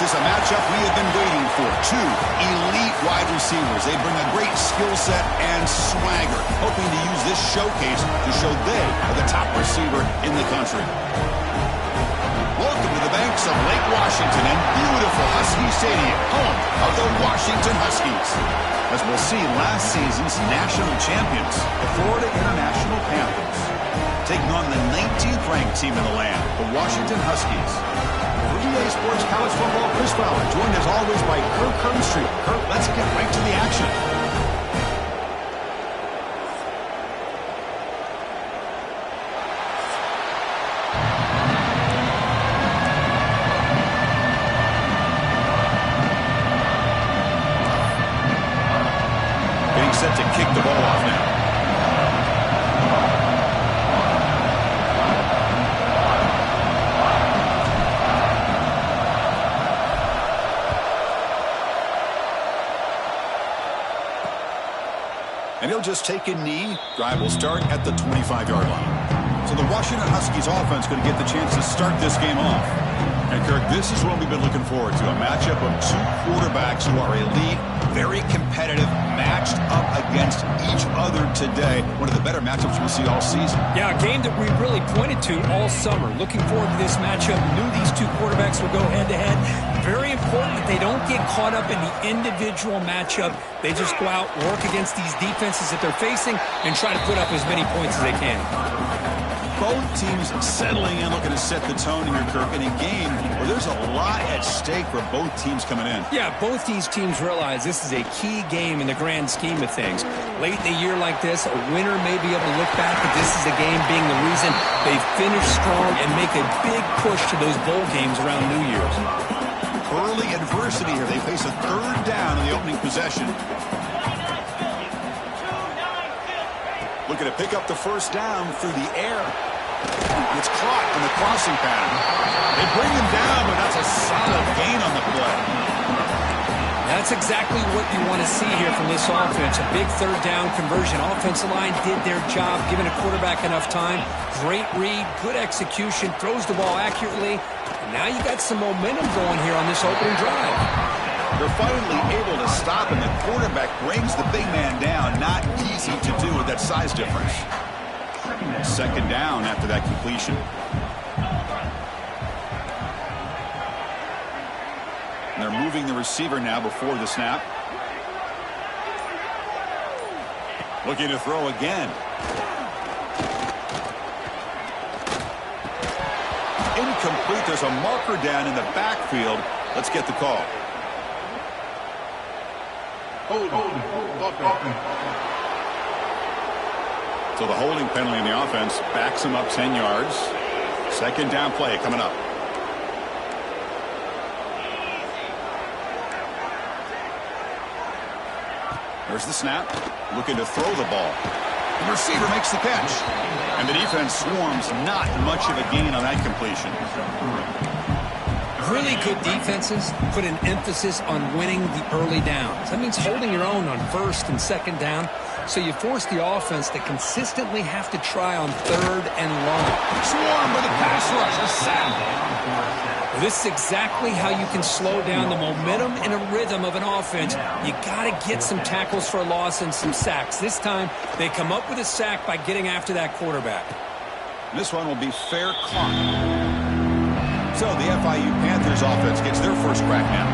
This is a matchup we have been waiting for. Two elite wide receivers. They bring a great skill set and swagger, hoping to use this showcase to show they are the top receiver in the country. Welcome to the banks of Lake Washington and beautiful Husky Stadium, home of the Washington Huskies. As we'll see, last season's national champions, the Florida International Panthers, taking on the 19th ranked team in the land, the Washington Huskies. For EA Sports College Football, Chris Fowler, joined as always by Kirk Herbstreit. Kirk, let's get right to the action. Getting set to kick the ball off now. And he'll just take a knee. Drive will start at the 25-yard line. So the Washington Huskies offense going to get the chance to start this game off. And Kirk, this is what we've been looking forward to. A matchup of two quarterbacks who are elite, very competitive, matched up against each other today. One of the better matchups we'll see all season. Yeah, a game that we really pointed to all summer. Looking forward to this matchup. Knew these two quarterbacks would go head-to-head. Very important that they don't get caught up in the individual matchup. They just go out, work against these defenses that they're facing, and try to put up as many points as they can. Both teams settling in, looking to set the tone here, Kirk, in a game where there's a lot at stake for both teams coming in. Yeah, both these teams realize this is a key game in the grand scheme of things. Late in a year like this, a winner may be able to look back at this as a game being the reason they finish strong and make a big push to those bowl games around New Year's. Early adversity here. They face a third down in the opening possession. Looking to pick up the first down through the air. It's caught in the crossing pattern. They bring him down, but that's a solid gain on the play. That's exactly what you want to see here from this offense. A big third down conversion. Offensive line did their job, giving a quarterback enough time. Great read, good execution, throws the ball accurately. And now you got some momentum going here on this opening drive. They're finally able to stop, and the quarterback brings the big man down. Not easy to do with that size difference. Second down after that completion. And they're moving the receiver now before the snap. Looking to throw again. Incomplete. There's a marker down in the backfield. Let's get the call. So the holding penalty in the offense backs him up 10 yards. Second down play coming up. There's the snap. Looking to throw the ball. The receiver makes the catch. And the defense swarms. Not much of a gain on that completion. Really good defenses put an emphasis on winning the early downs. That means holding your own on first and second down. So you force the offense to consistently have to try on third and long. Swarm with a pass rush, a sack. This is exactly how you can slow down the momentum and a rhythm of an offense. You got to get some tackles for a loss and some sacks. This time, they come up with a sack by getting after that quarterback. This one will be fair caught. So the FIU Panthers offense gets their first crack now.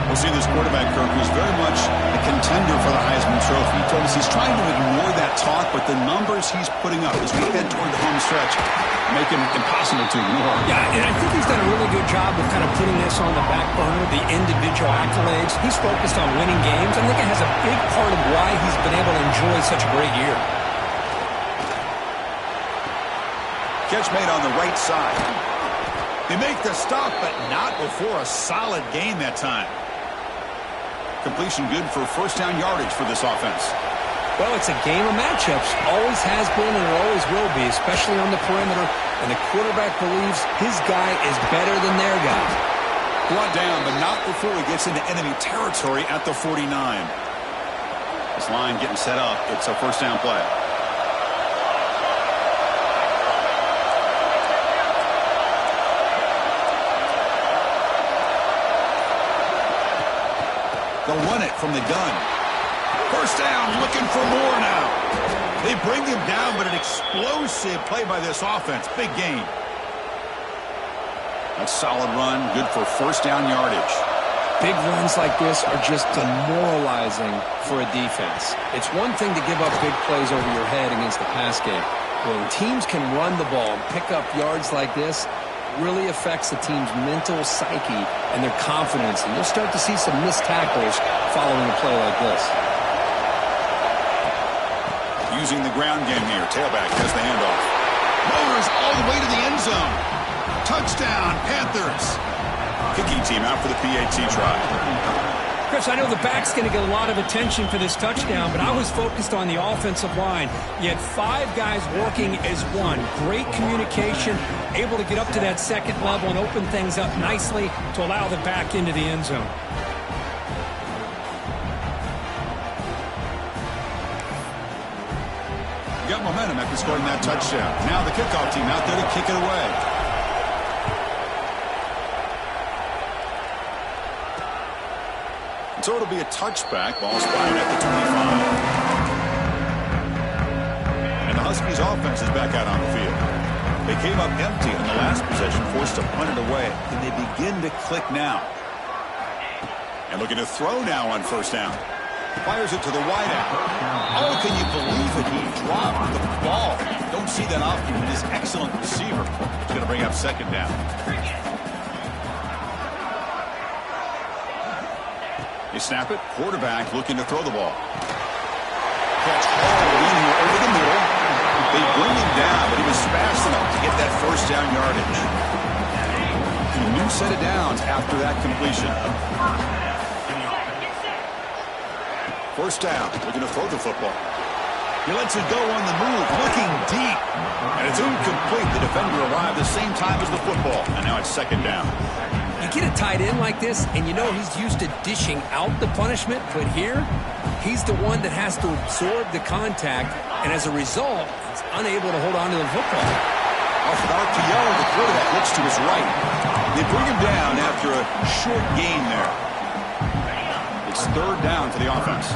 We'll see this quarterback, Kirk, who's very much a contender for the Heisman Trophy. He told us he's trying to ignore that talk, but the numbers he's putting up as we head toward the home stretch make him impossible to ignore. Yeah, and I think he's done a really good job of kind of putting this on the back burner, the individual accolades. He's focused on winning games. I think it has a big part of why he's been able to enjoy such a great year. Catch made on the right side. They make the stop, but not before a solid gain that time. Completion good for first down yardage for this offense. Well, it's a game of matchups. Always has been and it always will be, especially on the perimeter. And the quarterback believes his guy is better than their guy. Brought down, but not before he gets into enemy territory at the 49. This line getting set up. It's a first down play. They'll run it from the gun. First down, looking for more now. They bring him down, but an explosive play by this offense. Big gain. A solid run, good for first down yardage. Big runs like this are just demoralizing for a defense. It's one thing to give up big plays over your head against the pass game. When teams can run the ball and pick up yards like this, it really affects the team's mental psyche and their confidence. And you'll start to see some missed tackles following a play like this. Using the ground game here. Tailback has the handoff. Motors all the way to the end zone. Touchdown, Panthers. Kicking team out for the PAT try. Chris, I know the back's going to get a lot of attention for this touchdown, but I was focused on the offensive line. You had 5 guys working as one. Great communication, able to get up to that second level and open things up nicely to allow the back into the end zone. Got momentum after scoring that touchdown. Now the kickoff team out there to kick it away. So it'll be a touchback. Ball spotted at the 25. And the Huskies offense is back out on the field. They came up empty in the last possession, forced to punt it away. And they begin to click now. And looking to throw now on first down. Fires it to the wideout. Oh, can you believe it? He dropped the ball. Don't see that often with this excellent receiver. He's going to bring up second down. They snap it. Quarterback looking to throw the ball. Catch Hall in here over the middle. They bring him down, but he was fast enough to get that first down yardage. A new set of downs after that completion. First down, looking to throw the football. He lets it go on the move, looking deep. And it's incomplete. The defender arrived the same time as the football. And now it's second down. You get a tight end like this, and you know he's used to dishing out the punishment, but here, he's the one that has to absorb the contact, and as a result, he's unable to hold on to the football. Off about to yell, the quarterback looks to his right. They bring him down after a short gain there. It's third down for the offense.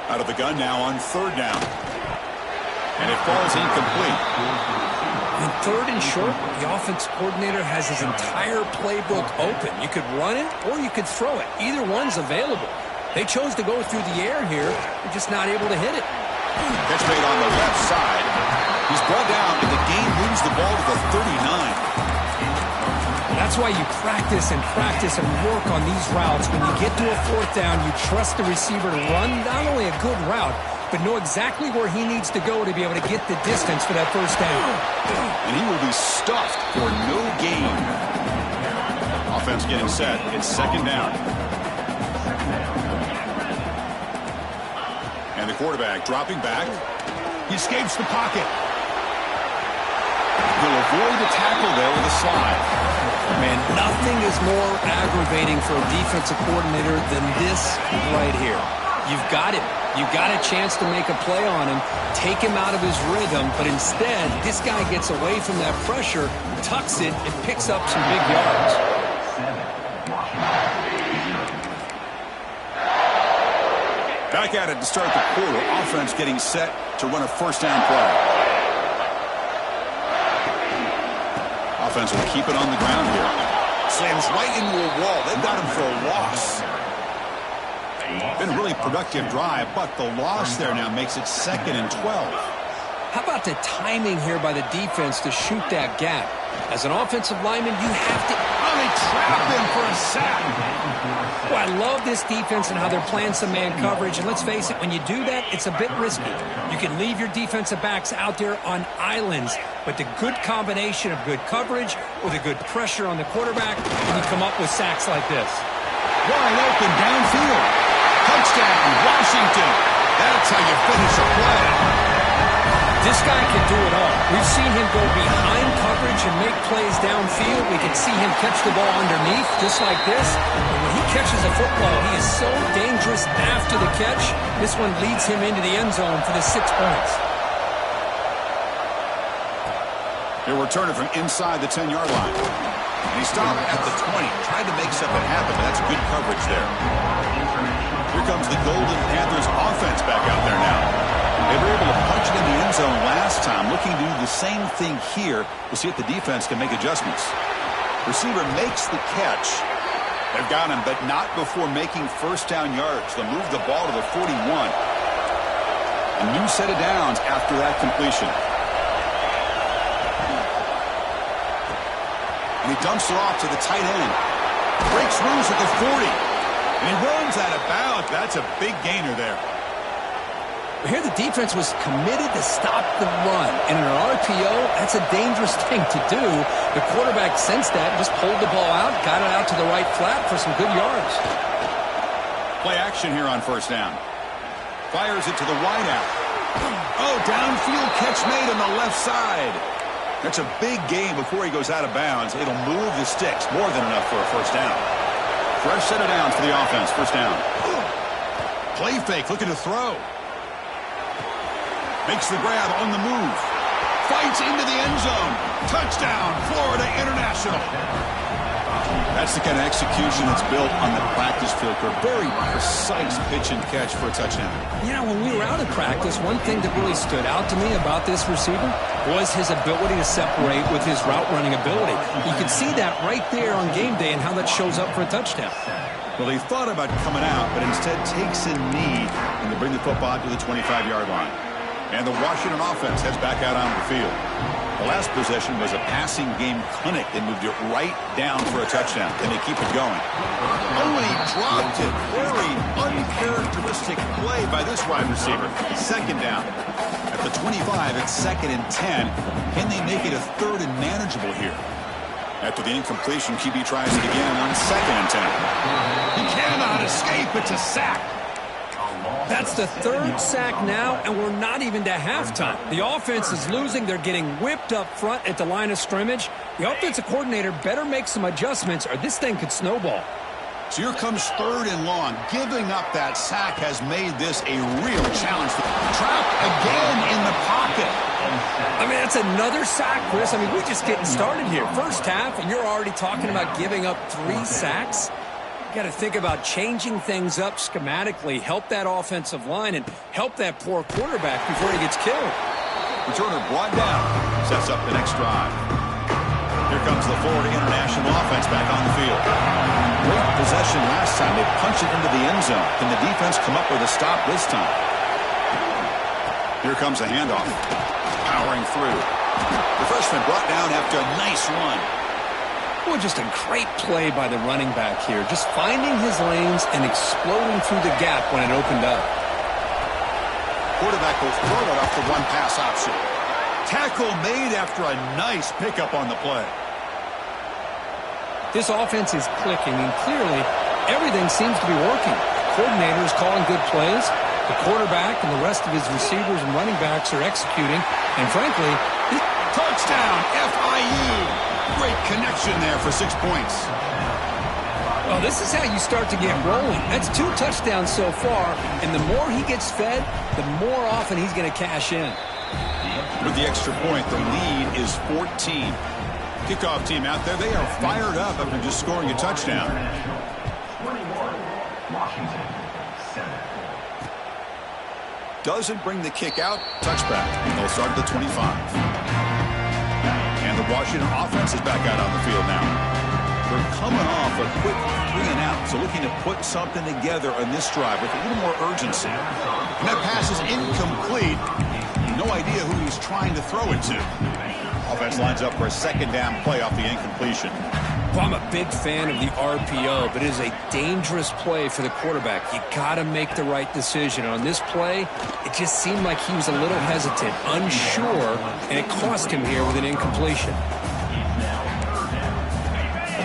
Out of the gun now on third down. And it falls incomplete. On third and short, the offense coordinator has his entire playbook open. You could run it or you could throw it. Either one's available. They chose to go through the air here. They're just not able to hit it. Catch made on the left side. He's brought down, and the game moves the ball to the 39. That's why you practice and work on these routes. When you get to a fourth down, you trust the receiver to run not only a good route, but know exactly where he needs to go to be able to get the distance for that first down. And he will be stuffed for no gain. Offense getting set. It's second down. And the quarterback dropping back. He escapes the pocket. He'll avoid the tackle there with a slide. Man, nothing is more aggravating for a defensive coordinator than this right here. You've got him. You've got a chance to make a play on him, take him out of his rhythm, but instead, this guy gets away from that pressure, tucks it, and picks up some big yards. Back at it to start the quarter. Offense getting set to run a first down play. Offense will keep it on the ground here. Slams right into a wall. They've got him for a loss. Been a really productive drive, but the loss there now makes it 2nd and 12. How about the timing here by the defense to shoot that gap? As an offensive lineman, you have to... Oh, they trap him for a sack. Well, I love this defense and how they're playing some man coverage. And let's face it, when you do that, it's a bit risky. You can leave your defensive backs out there on islands, but the good combination of good coverage with a good pressure on the quarterback, and you come up with sacks like this. Wide open downfield. Touchdown, Washington. That's how you finish a play. This guy can do it all. We've seen him go behind coverage and make plays downfield. We can see him catch the ball underneath, just like this. And when he catches a football, he is so dangerous after the catch. This one leads him into the end zone for the 6 points. He'll return it from inside the 10-yard line. And he stopped at the 20. Tried to make something happen, but that's good coverage there. Here comes the Golden Panthers offense back out there now. They were able to punch it in the end zone last time. Looking to do the same thing here. We'll see if the defense can make adjustments. Receiver makes the catch. They've got him, but not before making first down yards. They'll move the ball to the 41. A new set of downs after that completion. And he dumps it off to the tight end. Breaks loose at the 40. And he runs out of bounds. That's a big gainer there. Here the defense was committed to stop the run. And in an RPO, that's a dangerous thing to do. The quarterback sensed that, just pulled the ball out, got it out to the right flat for some good yards. Play action here on first down. Fires it to the wideout. Oh, downfield catch made on the left side. That's a big gain before he goes out of bounds. It'll move the sticks. More than enough for a first down. Fresh set of downs for the offense. First down. Play fake, looking to throw. Makes the grab on the move. Fights into the end zone. Touchdown, Florida International. That's the kind of execution that's built on the practice field for a very precise pitch and catch for a touchdown. You know, when we were out of practice, one thing that really stood out to me about this receiver was his ability to separate with his route running ability. You can see that right there on game day and how that shows up for a touchdown. Well, he thought about coming out, but instead takes a knee and to bring the football to the 25-yard line. And the Washington offense heads back out onto the field. The last possession was a passing game clinic. They moved it right down for a touchdown. Can they keep it going? Oh, and he dropped it. Very uncharacteristic play by this wide receiver. Second down. At the 25, it's 2nd and 10. Can they make it a 3rd and manageable here? After the incompletion, QB tries it again on 2nd and 10. He cannot escape. It's a sack. That's the 3rd sack now, and we're not even to halftime. The offense is losing. They're getting whipped up front at the line of scrimmage. The offensive coordinator better make some adjustments, or this thing could snowball. So here comes 3rd and long. Giving up that sack has made this a real challenge. Trapped again in the pocket. I mean, that's another sack, Chris. I mean, we're just getting started here. First half, and you're already talking about giving up 3 sacks. You got to think about changing things up schematically, help that offensive line, and help that poor quarterback before he gets killed. Returner brought down. Sets up the next drive. Here comes the Florida International offense back on the field. Great possession last time. They punched it into the end zone. Can the defense come up with a stop this time? Here comes a handoff. Powering through. The freshman brought down after a nice run. Well, just a great play by the running back here. Just finding his lanes and exploding through the gap when it opened up. Quarterback will throw it off the one pass option. Tackle made after a nice pickup on the play. This offense is clicking, and clearly everything seems to be working. The coordinator is calling good plays. The quarterback and the rest of his receivers and running backs are executing. And frankly, touchdown, FIU. Great connection there for 6 points. Well, this is how you start to get rolling. That's 2 touchdowns so far, and the more he gets fed, the more often he's going to cash in. With the extra point, the lead is 14. Kickoff team out there, they are fired up after just scoring a touchdown. Doesn't bring the kick out, touchback. They'll start at the 25. And the Washington offense is back out on the field now. They're coming off a quick 3-and-out, so looking to put something together on this drive with a little more urgency. And that pass is incomplete. No idea who he's trying to throw it to. Offense lines up for a 2nd down play off the incompletion. Well, I'm a big fan of the RPO, but it is a dangerous play for the quarterback. You got to make the right decision. On this play, it just seemed like he was a little hesitant, unsure, and it cost him here with an incompletion.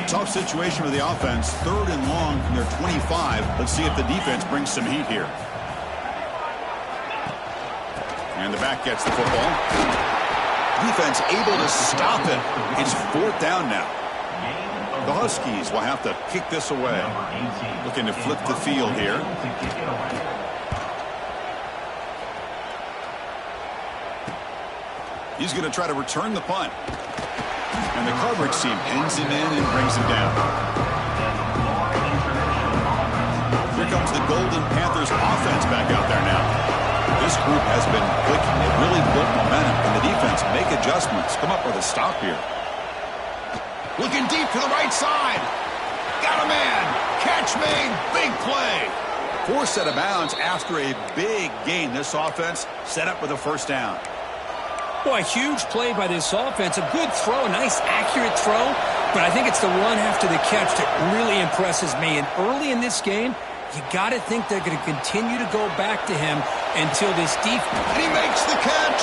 Tough situation for the offense. 3rd and long from their 25. Let's see if the defense brings some heat here. And the back gets the football. Defense able to stop it. It's 4th down now. The Huskies will have to kick this away. Looking to flip the field here. He's going to try to return the punt. And the coverage team pins him in and brings him down. Here comes the Golden Panthers offense back out there now. This group has been clicking. They've really built momentum. And the defense make adjustments. Come up with a stop here. Looking deep to the right side. Got a man. Catch made. Big play. Forced out of bounds after a big gain. This offense set up with a first down. Boy, huge play by this offense. A good throw, a nice accurate throw. But I think it's the one after the catch that really impresses me. And early in this game, you got to think they're going to continue to go back to him until this defense. And he makes the catch.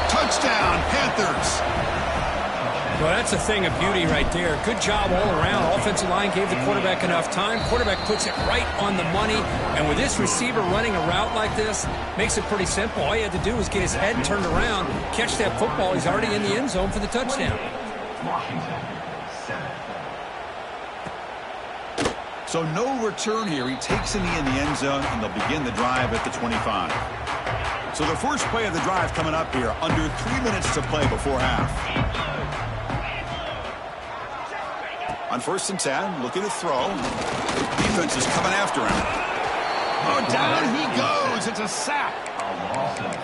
Touchdown, Panthers. Well, that's a thing of beauty right there. Good job all around. Offensive line gave the quarterback enough time. Quarterback puts it right on the money. And with this receiver running a route like this, makes it pretty simple. All you had to do was get his head turned around, catch that football. He's already in the end zone for the touchdown. So no return here. He takes in the end zone, and they'll begin the drive at the 25. So the first play of the drive coming up here, under 3 minutes to play before half. On 1st and 10, looking to throw. Defense is coming after him. Oh, down he goes. It's a sack.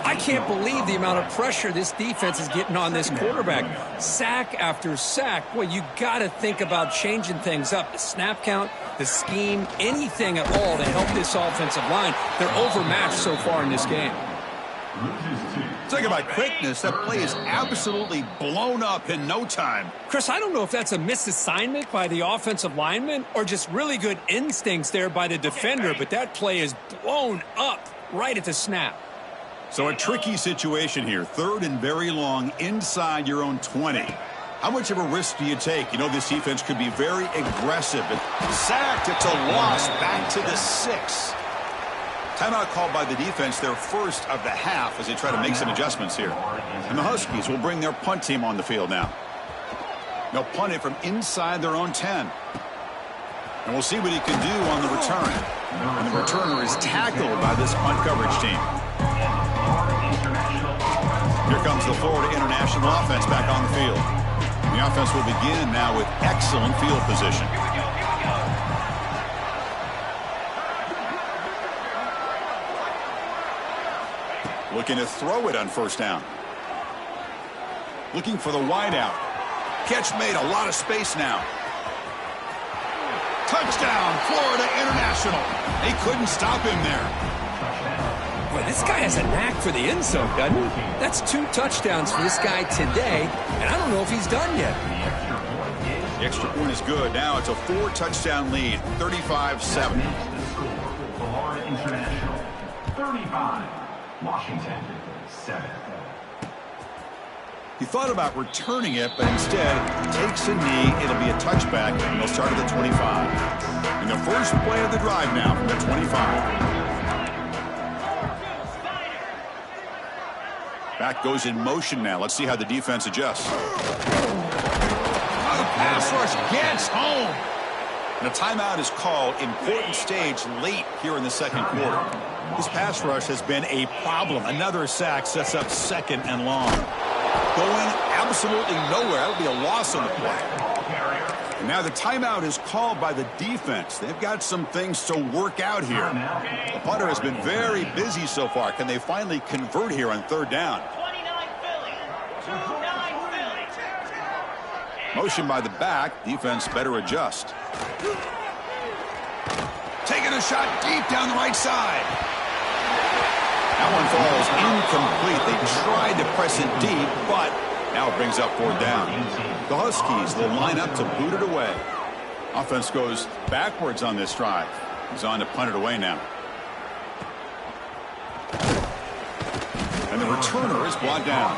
I can't believe the amount of pressure this defense is getting on this quarterback. Sack after sack. Boy, you got to think about changing things up. The snap count, the scheme, anything at all to help this offensive line. They're overmatched so far in this game. Talking about quickness, that play is absolutely blown up in no time. Chris, I don't know if that's a misassignment by the offensive lineman or just really good instincts there by the defender, but that play is blown up right at the snap. So a tricky situation here. 3rd and very long inside your own 20. How much of a risk do you take? You know this defense could be very aggressive. Sacked, it's a loss back to the 6. Timeout called by the defense, their first of the half as they try to make some adjustments here. And the Huskies will bring their punt team on the field now. They'll punt it from inside their own 10. And we'll see what he can do on the return. And the returner is tackled by this punt coverage team. Here comes the Florida International offense back on the field. The offense will begin now with excellent field position. Looking to throw it on 1st down. Looking for the wideout. Catch made, a lot of space now. Touchdown, Florida International. They couldn't stop him there. Boy, this guy has a knack for the end zone, doesn't he? That's 2 touchdowns for this guy today, and I don't know if he's done yet. The extra point is good. Now it's a 4-touchdown lead, 35-7. Florida International, 35. Washington, 7. He thought about returning it, but instead takes a knee. It'll be a touchback, and they'll start at the 25. And the first play of the drive now from the 25. Back goes in motion now. Let's see how the defense adjusts. The pass rush gets home. And a timeout is called. Important stage late here in the 2nd quarter. This pass rush has been a problem. Another sack sets up 2nd and long. Going absolutely nowhere. That would be a loss on the play. And now the timeout is called by the defense. They've got some things to work out here. The punter has been very busy so far. Can they finally convert here on 3rd down? Motion by the back. Defense better adjust. Taking a shot deep down the right side. That one falls incomplete. They tried to press it deep, but now it brings up 4th down. The Huskies, they'll line up to boot it away. Offense goes backwards on this drive. He's on to punt it away now. And the returner is brought down.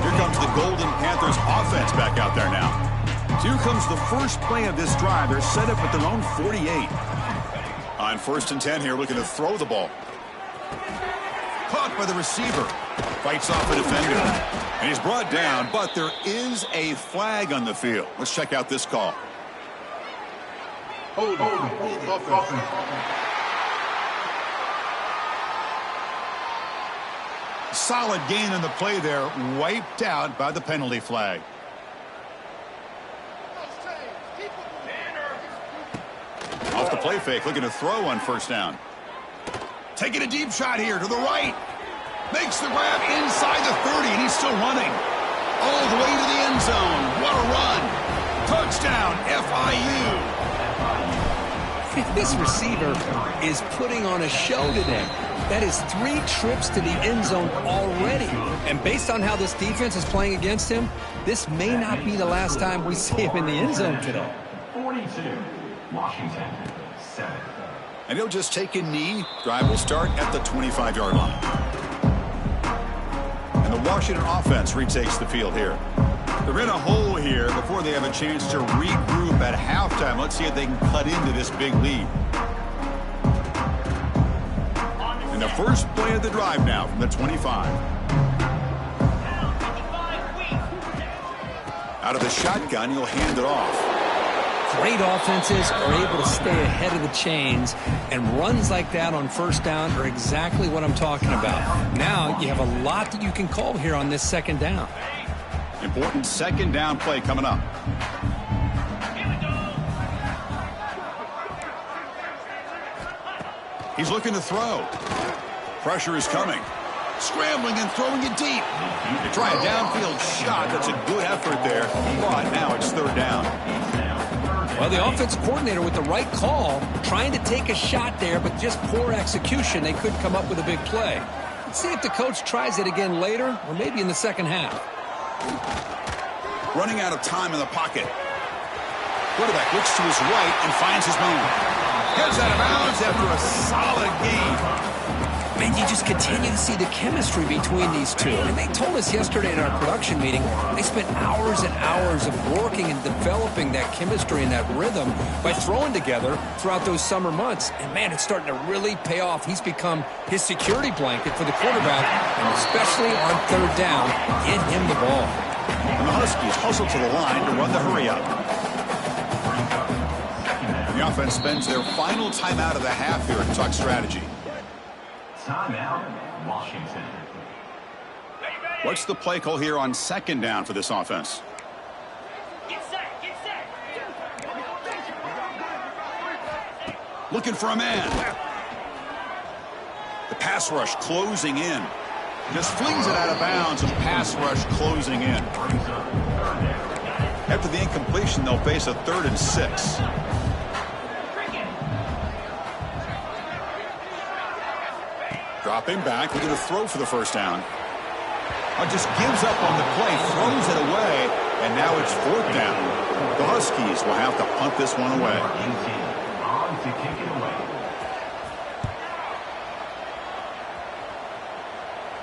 Here comes the Golden Panthers offense back out there now. So here comes the first play of this drive. They're set up at their own 48. On 1st and 10 here, looking to throw the ball. Caught by the receiver. Fights off a defender. And he's brought down, but there is a flag on the field. Let's check out this call. Hold on. Solid gain in the play there, wiped out by the penalty flag. Off the play fake, looking to throw on first down. Taking a deep shot here to the right. Makes the grab inside the 30, and he's still running. All the way to the end zone. What a run. Touchdown, FIU. This receiver is putting on a show today. That is 3 trips to the end zone already. And based on how this defense is playing against him, this may not be the last time we see him in the end zone today. 42, Washington, 7. And he'll just take a knee. Drive will start at the 25-yard line. And the Washington offense retakes the field here. They're in a hole here before they have a chance to regroup at halftime. Let's see if they can cut into this big lead. And the first play of the drive now from the 25. Out of the shotgun, he'll hand it off. Great offenses are able to stay ahead of the chains, and runs like that on first down are exactly what I'm talking about. Now you have a lot that you can call here on this second down. Important second down play coming up. He's looking to throw. Pressure is coming. Scrambling and throwing it deep. You try a downfield shot. That's a good effort there. But now it's third down. Well, the offensive coordinator with the right call, trying to take a shot there, but just poor execution. They couldn't come up with a big play. Let's see if the coach tries it again later, or maybe in the second half. Running out of time in the pocket. Quarterback looks to his right and finds his man. Heads out of bounds after a solid gain. Man, you just continue to see the chemistry between these two. And they told us yesterday in our production meeting, they spent hours and hours of working and developing that chemistry and that rhythm by throwing together throughout those summer months. And, man, it's starting to really pay off. He's become his security blanket for the quarterback, and especially on third down, get him the ball. And the Huskies hustle to the line to run the hurry up. And the offense spends their final timeout of the half here in Tuck strategy. Timeout, Washington. What's the play call here on second down for this offense? Get set, get set. Looking for a man. The pass rush closing in. Just flings it out of bounds, and pass rush closing in. After the incompletion, they'll face a 3rd and 6. Dropping back, looking to throw for the first down. Just gives up on the play, throws it away, and now it's 4th down. The Huskies will have to punt this one away. On to kick it away.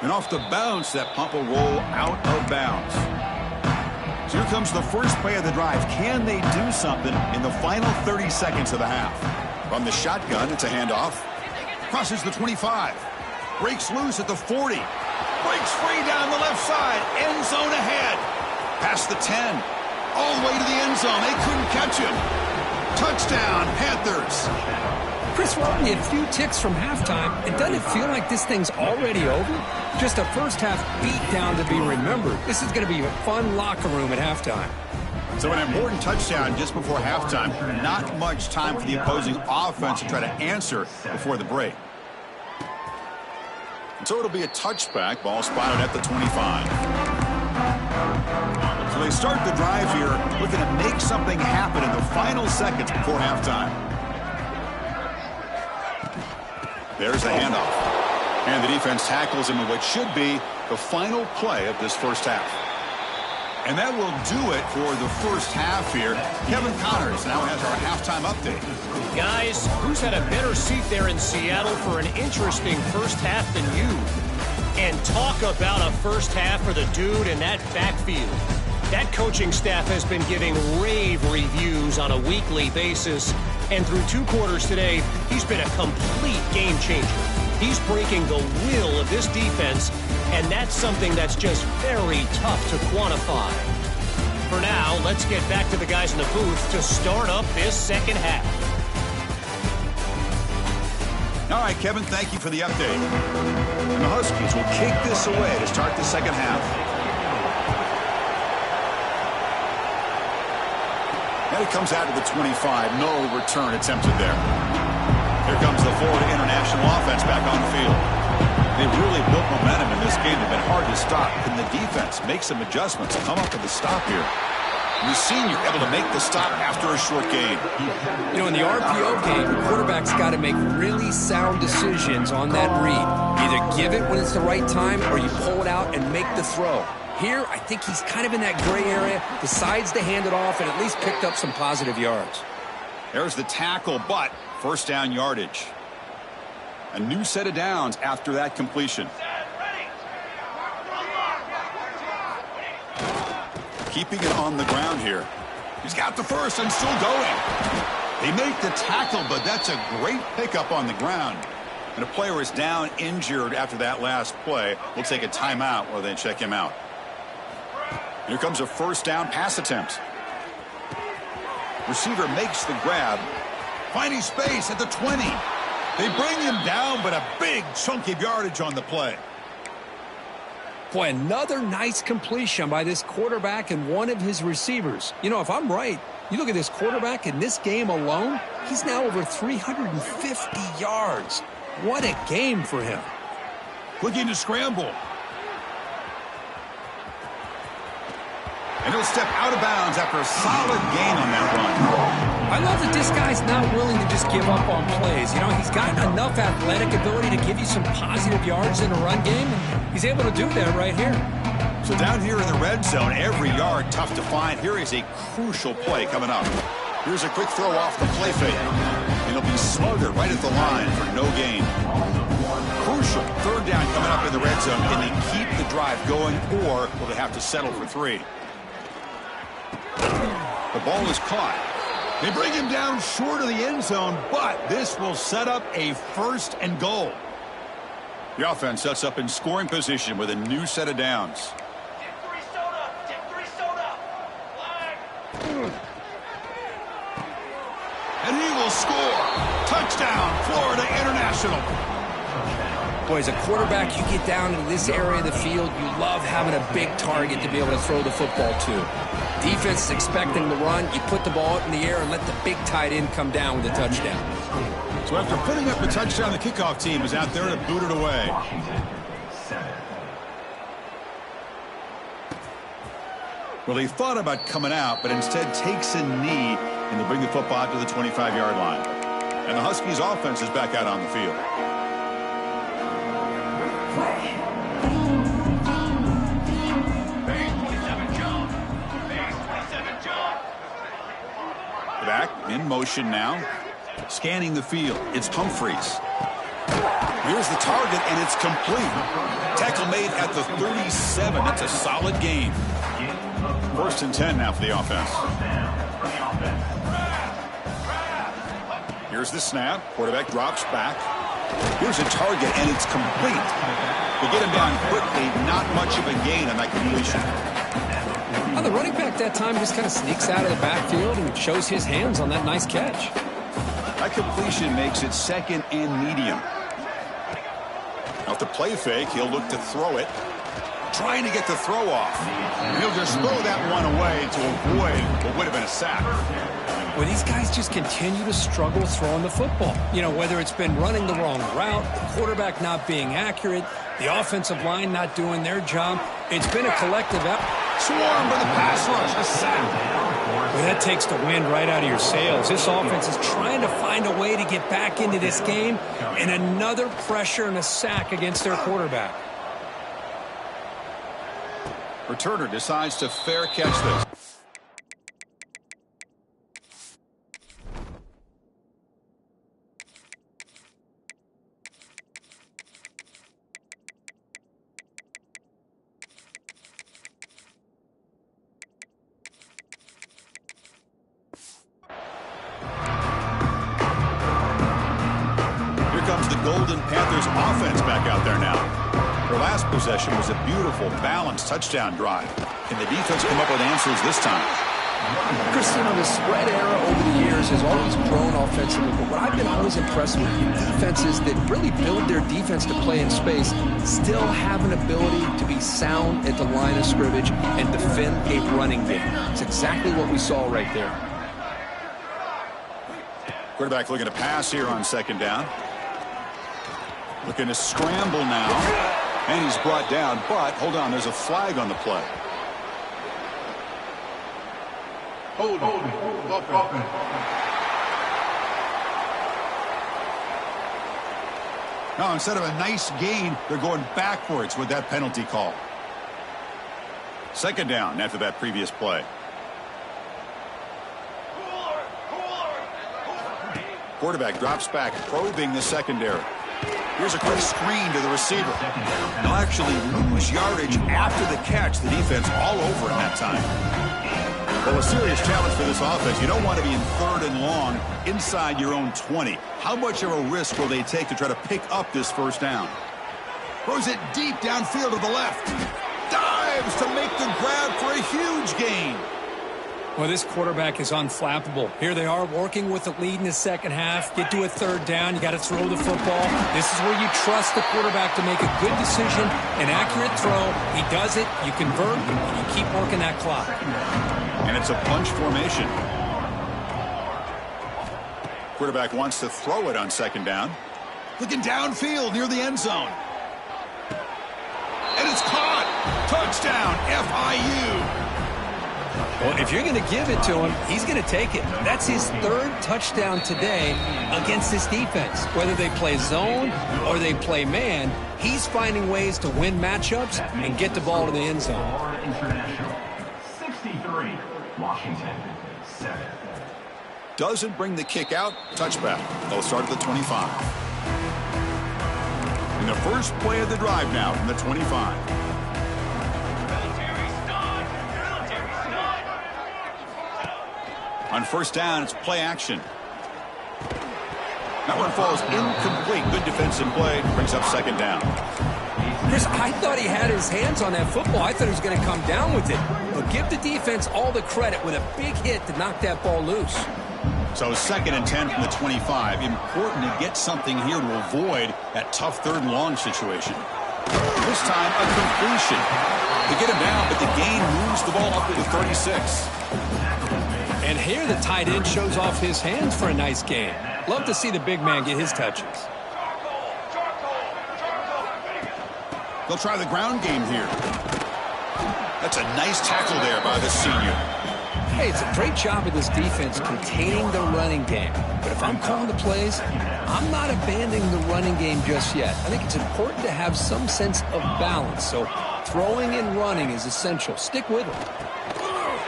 And off the bounce, that punt will roll out of bounds. So here comes the first play of the drive. Can they do something in the final 30 seconds of the half? From the shotgun, it's a handoff. Crosses the 25. Breaks loose at the 40. Breaks free down the left side. End zone ahead. Past the 10. All the way to the end zone. They couldn't catch him. Touchdown, Panthers. Chris, we're only a few ticks from halftime, and doesn't it feel like this thing's already over? Just a first-half beatdown to be remembered. This is going to be a fun locker room at halftime. So an important touchdown just before halftime. Not much time for the opposing offense to try to answer before the break. And so it'll be a touchback. Ball spotted at the 25. So they start the drive here looking to make something happen in the final seconds before halftime. There's a handoff. And the defense tackles him in what should be the final play of this first half. And that will do it for the first half here. Kevin Connors now has our halftime update. Guys, who's had a better seat there in Seattle for an interesting first half than you? And talk about a first half for the dude in that backfield. That coaching staff has been giving rave reviews on a weekly basis. And through 2 quarters today, he's been a complete game changer. He's breaking the will of this defense, and that's something that's just very tough to quantify. For now, let's get back to the guys in the booth to start up this second half. All right, Kevin, thank you for the update. And the Huskies will kick this away to start the second half. And it comes out to the 25. No return attempted there. Here comes the Florida International offense back on the field. They've really built momentum in this game. They've been hard to stop. Can the defense make some adjustments, come up with a stop here? And the senior able to make the stop after a short gain. You know, in the RPO game, the quarterback's got to make really sound decisions on that read. Either give it when it's the right time or you pull it out and make the throw. Here, I think he's kind of in that gray area, decides to hand it off, and at least picked up some positive yards. There's the tackle, but first down yardage. A new set of downs after that completion. Keeping it on the ground here. He's got the first and still going. They make the tackle, but that's a great pickup on the ground. And a player is down injured after that last play. We'll take a timeout while they check him out. Here comes a first down pass attempt. Receiver makes the grab. Finding space at the 20. They bring him down, but a big chunk of yardage on the play. Boy, another nice completion by this quarterback and one of his receivers. You know, if I'm right, you look at this quarterback in this game alone, he's now over 350 yards. What a game for him. Looking to scramble. And he'll step out of bounds after a solid gain on that run. I love that this guy's not willing to just give up on plays. You know, he's got enough athletic ability to give you some positive yards in a run game, and he's able to do that right here. So down here in the red zone, every yard tough to find. Here is a crucial play coming up. Here's a quick throw off the play fake. And he'll be smothered right at the line for no gain. Crucial third down coming up in the red zone. Can they keep the drive going, or will they have to settle for 3? The ball is caught. They bring him down short of the end zone, but this will set up a first and goal. The offense sets up in scoring position with a new set of downs. And he will score. Touchdown, Florida International. Boy, as a quarterback, you get down into this area of the field, you love having a big target to be able to throw the football to. Defense is expecting the run. You put the ball up in the air and let the big tight end come down with a touchdown. So after putting up a touchdown, the kickoff team is out there to boot it away. Well, he thought about coming out, but instead takes a knee, and they bring the football out to the 25-yard line. And the Huskies offense is back out on the field. Back in motion now. Scanning the field. It's Humphreys. Here's the target, and it's complete. Tackle made at the 37. That's a solid gain. First and 10 now for the offense. Here's the snap. Quarterback drops back. Here's a target, and it's complete. They get him down quickly. Not much of a gain on that completion. Well, the running back that time just kind of sneaks out of the backfield and shows his hands on that nice catch. That completion makes it second and medium. Now, with the play fake, he'll look to throw it. Trying to get the throw off. And he'll just throw that one away to avoid what would have been a sack. Well, these guys just continue to struggle throwing the football. You know, whether it's been running the wrong route, the quarterback not being accurate, the offensive line not doing their job. It's been a collective effort. Swarm for the pass rush. A sack. Well, that takes the wind right out of your sails. This offense is trying to find a way to get back into this game, and another pressure and a sack against their quarterback. Returner decides to fair catch this. Golden Panthers offense back out there now. Their last possession was a beautiful, balanced touchdown drive. Can the defense come up with answers this time? Chris, the spread era over the years has always grown offensively, but what I've been always impressed with defenses that really build their defense to play in space still have an ability to be sound at the line of scrimmage and defend a running game. It's exactly what we saw right there. Quarterback looking to pass here on second down. Looking to scramble now. And he's brought down, but hold on, there's a flag on the play. Hold on. No, instead of a nice gain, they're going backwards with that penalty call. Second down after that previous play. Quarterback drops back, probing the secondary. Here's a quick screen to the receiver. They'll actually lose yardage after the catch. The defense all over in that time. Well, a serious challenge for this offense. You don't want to be in third and long inside your own 20. How much of a risk will they take to try to pick up this first down? Throws it deep downfield to the left. Dives to make the grab for a huge gain. Well, this quarterback is unflappable. Here they are working with the lead in the second half. Get to a third down. You got to throw the football. This is where you trust the quarterback to make a good decision, an accurate throw. He does it. You convert, and you keep working that clock. And it's a bunch formation. Quarterback wants to throw it on second down. Looking downfield near the end zone. And it's caught. Touchdown, FIU. Well, if you're going to give it to him, he's going to take it. That's his third touchdown today against this defense. Whether they play zone or they play man, he's finding ways to win matchups and get the ball to the end zone. International 63, Washington 7. Doesn't bring the kick out. Touchback. They'll start at the 25. In the first play of the drive now from the 25. On first down, it's play action. That one falls incomplete. Good defensive play. Brings up second down. Chris, I thought he had his hands on that football. I thought he was going to come down with it. But give the defense all the credit with a big hit to knock that ball loose. So second and 10 from the 25. Important to get something here to avoid that tough third and long situation. This time, a completion. They get him down, but the gain moves the ball up to the 36. And here the tight end shows off his hands for a nice gain. Love to see the big man get his touches. They'll try the ground game here. That's a nice tackle there by the senior. Hey, it's a great job of this defense containing the running game. But if I'm calling the plays, I'm not abandoning the running game just yet. I think it's important to have some sense of balance. So throwing and running is essential. Stick with it.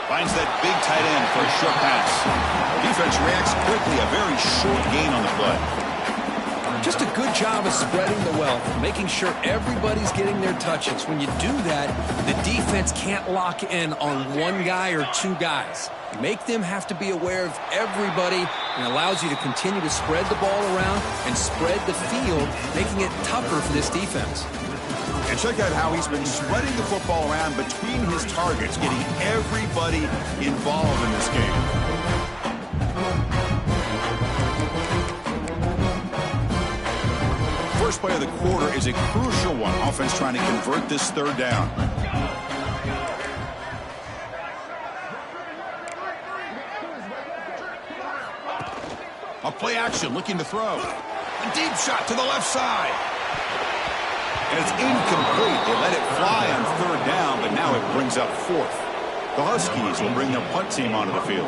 Finds that big tight end for a short pass. Defense reacts quickly. A very short gain on the play. Just a good job of spreading the wealth, making sure everybody's getting their touches. When you do that, the defense can't lock in on one guy or two guys. Make them have to be aware of everybody, and allows you to continue to spread the ball around and spread the field, making it tougher for this defense. And check out how he's been spreading the football around between his targets, getting everybody involved in this game. First play of the quarter is a crucial one. Offense trying to convert this third down. A play action, looking to throw. A deep shot to the left side. And it's incomplete. They let it fly on third down, but now it brings up fourth. The Huskies will bring their punt team onto the field.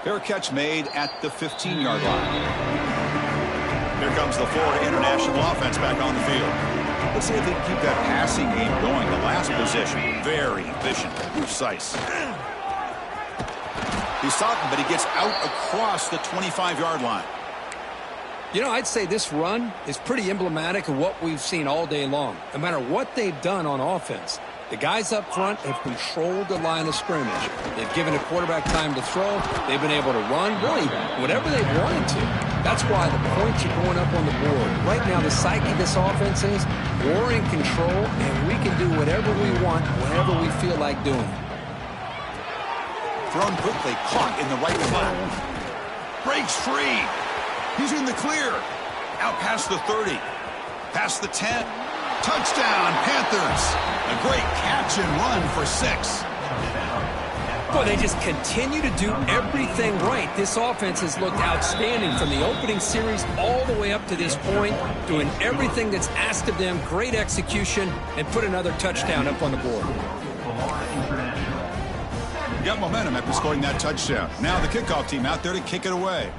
Fair catch made at the 15-yard line. Here comes the Florida International offense back on the field. Let's see if they can keep that passing game going. The last possession, very efficient and precise. He's stopped, but he gets out across the 25-yard line. You know, I'd say this run is pretty emblematic of what we've seen all day long. No matter what they've done on offense, the guys up front have controlled the line of scrimmage. They've given a quarterback time to throw. They've been able to run, really, whatever they've wanted to. That's why the points are going up on the board. Right now, the psyche of this offense is we're in control, and we can do whatever we want, whenever we feel like doing. Thrown quickly, caught in the right flat. Breaks free. He's in the clear. Out past the 30. Past the 10. Touchdown, Panthers. A great catch and run for 6. Boy, they just continue to do everything right. This offense has looked outstanding from the opening series all the way up to this point, doing everything that's asked of them, great execution, and put another touchdown up on the board. Got momentum after scoring that touchdown. Now the kickoff team out there to kick it away.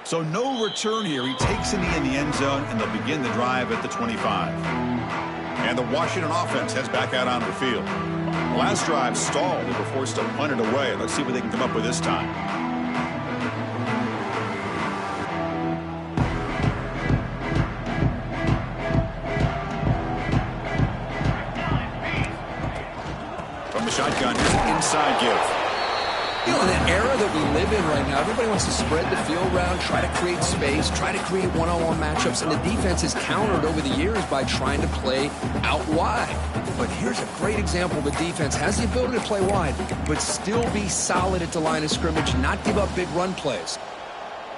So no return here. He takes a knee in the end zone, and they'll begin the drive at the 25. And the Washington offense heads back out onto the field. The last drive stalled. They were forced to punt it away. Let's see what they can come up with this time. From the shotgun, here's an inside give. You know, in the era that we live in right now, everybody wants to spread the field around, try to create space, try to create one-on-one matchups, and the defense is countered over the years by trying to play out wide. But here's a great example. The defense has the ability to play wide, but still be solid at the line of scrimmage, not give up big run plays.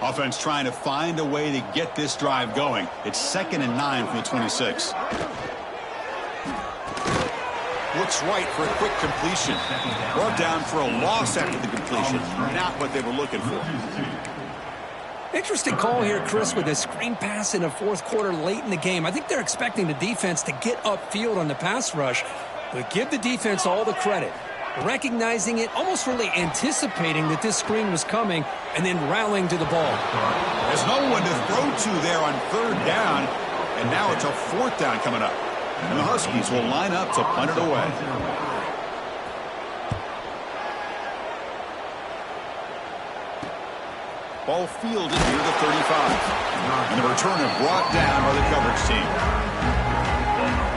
Offense trying to find a way to get this drive going. It's 2nd and 9 from the 26. Looks right for a quick completion. Brought down for a loss after the completion. Not what they were looking for. Interesting call here, Chris, with a screen pass in the fourth quarter late in the game. I think they're expecting the defense to get upfield on the pass rush, but give the defense all the credit. Recognizing it, almost really anticipating that this screen was coming, and then rallying to the ball. There's no one to throw to there on 3rd down, and now it's a 4th down coming up. And the Huskies will line up to punt it away. Ball fielded near the 35. And the returner brought down by the coverage team.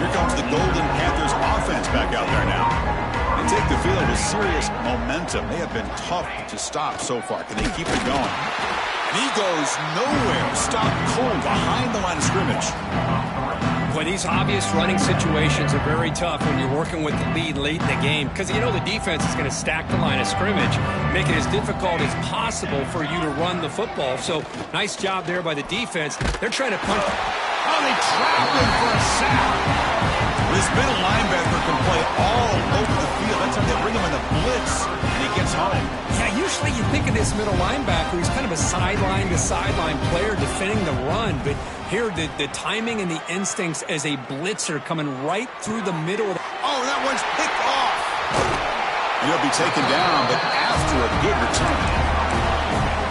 Here comes the Golden Panthers offense back out there now. They take the field with serious momentum. They have been tough to stop so far. Can they keep it going? And he goes nowhere. Stopped cold behind the line of scrimmage. Boy, these obvious running situations are very tough when you're working with the lead late in the game, because you know the defense is going to stack the line of scrimmage, make it as difficult as possible for you to run the football. So nice job there by the defense. They're trying to punch. Oh, they trap him for a sack. This middle linebacker can play all over the field. That's how they bring him in the blitz, and he gets home. Yeah, usually you think of this middle linebacker, he's kind of a sideline-to-sideline player defending the run, but here the timing and the instincts as a blitzer coming right through the middle. Oh, that one's picked off. And he'll be taken down, but after a good return.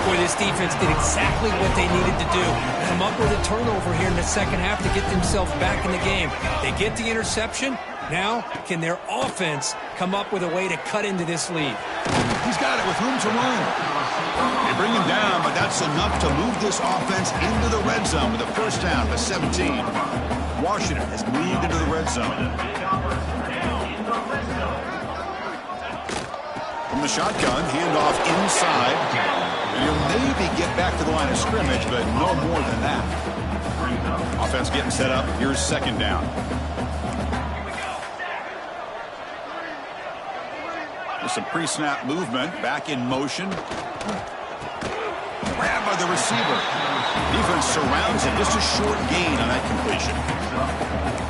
Boy, this defense did exactly what they needed to do. Come up with a turnover here in the second half to get themselves back in the game. They get the interception. Now, can their offense come up with a way to cut into this lead? He's got it with room to run. They bring him down, but that's enough to move this offense into the red zone with a first down to 17. Washington has moved into the red zone. From the shotgun, handoff inside. And he'll maybe get back to the line of scrimmage, but no more than that. Offense getting set up. Here's 2nd down. There's some pre-snap movement. Back in motion. Grabbed by the receiver. Defense surrounds him. Just a short gain on that completion.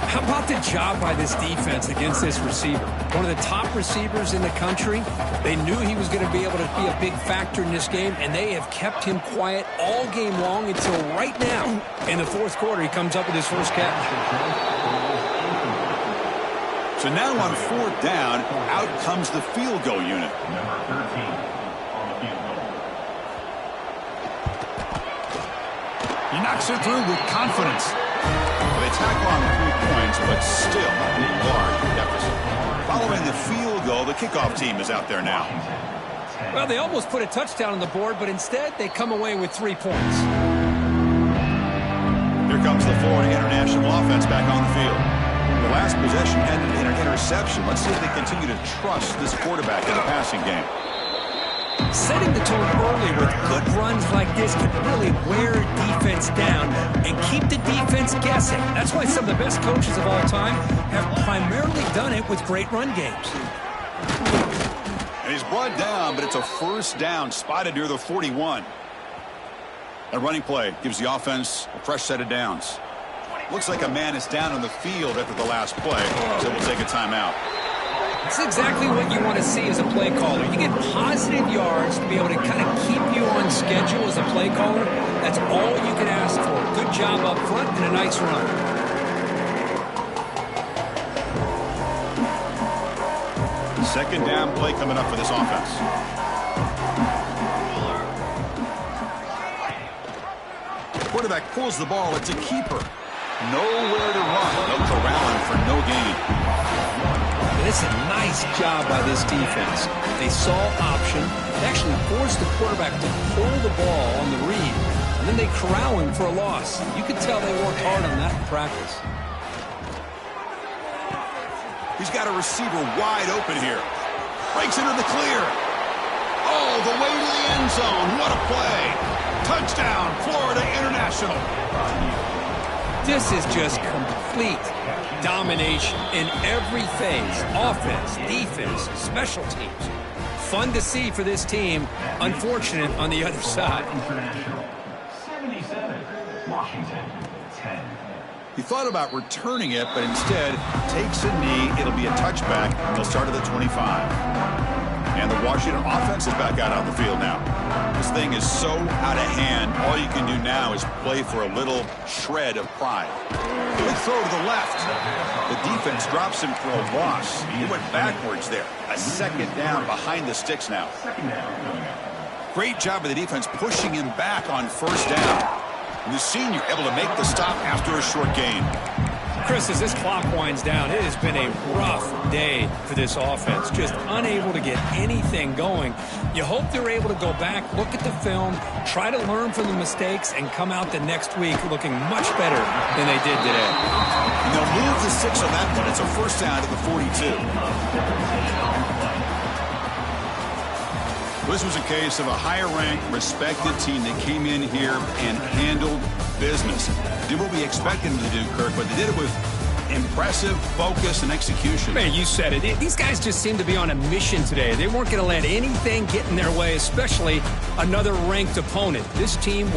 How about the job by this defense against this receiver? One of the top receivers in the country. They knew he was going to be able to be a big factor in this game, and they have kept him quiet all game long until right now. In the fourth quarter, he comes up with his first catch. So now on 4th down, out comes the field goal unit. Number 13 on the field goal. He knocks it through with confidence. They tackle on 3 points, but still a large deficit. Following the field goal, the kickoff team is out there now. Well, they almost put a touchdown on the board, but instead they come away with 3 points. Here comes the Florida International offense back on the field. The last possession had an interception. Let's see if they continue to trust this quarterback in the passing game. Setting the tone early with good runs like this can really wear defense down and keep the defense guessing. That's why some of the best coaches of all time have primarily done it with great run games. And he's brought down, but it's a first down spotted near the 41. A running play gives the offense a fresh set of downs. Looks like a man is down on the field after the last play, so we'll take a timeout. It's exactly what you want to see as a play caller. You get positive yards to be able to kind of keep you on schedule as a play caller. That's all you can ask for. Good job up front and a nice run. Second down play coming up for this offense. Quarterback pulls the ball. It's a keeper. Nowhere to run. No corralling for no gain. It's a nice job by this defense. They saw option. They actually forced the quarterback to pull the ball on the read, and then they corral him for a loss. You could tell they worked hard on that in practice. He's got a receiver wide open here. Breaks into the clear. Oh, the way to the end zone. What a play. Touchdown, Florida International. This is just complete domination in every phase. Offense, defense, special teams. Fun to see for this team. Unfortunate on the other side. 77, Washington, 10. He thought about returning it, but instead takes a knee. It'll be a touchback. They'll start at the 25. And the Washington offense is back out on the field now. This thing is so out of hand. All you can do now is play for a little shred of pride. Good throw to the left. The defense drops him for a loss. He went backwards there. A second down behind the sticks now. Great job of the defense pushing him back on first down. And the senior able to make the stop after a short gain. Chris, as this clock winds down, it has been a rough day for this offense. Just unable to get anything going. You hope they're able to go back, look at the film, try to learn from the mistakes, and come out the next week looking much better than they did today. And they'll move the 6 on that one. It's a first down to the 42. This was a case of a higher-ranked, respected team that came in here and handled business. Did what we expected them to do, Kirk, but they did it with impressive focus and execution. Man, you said it. These guys just seem to be on a mission today. They weren't going to let anything get in their way, especially another ranked opponent. This team was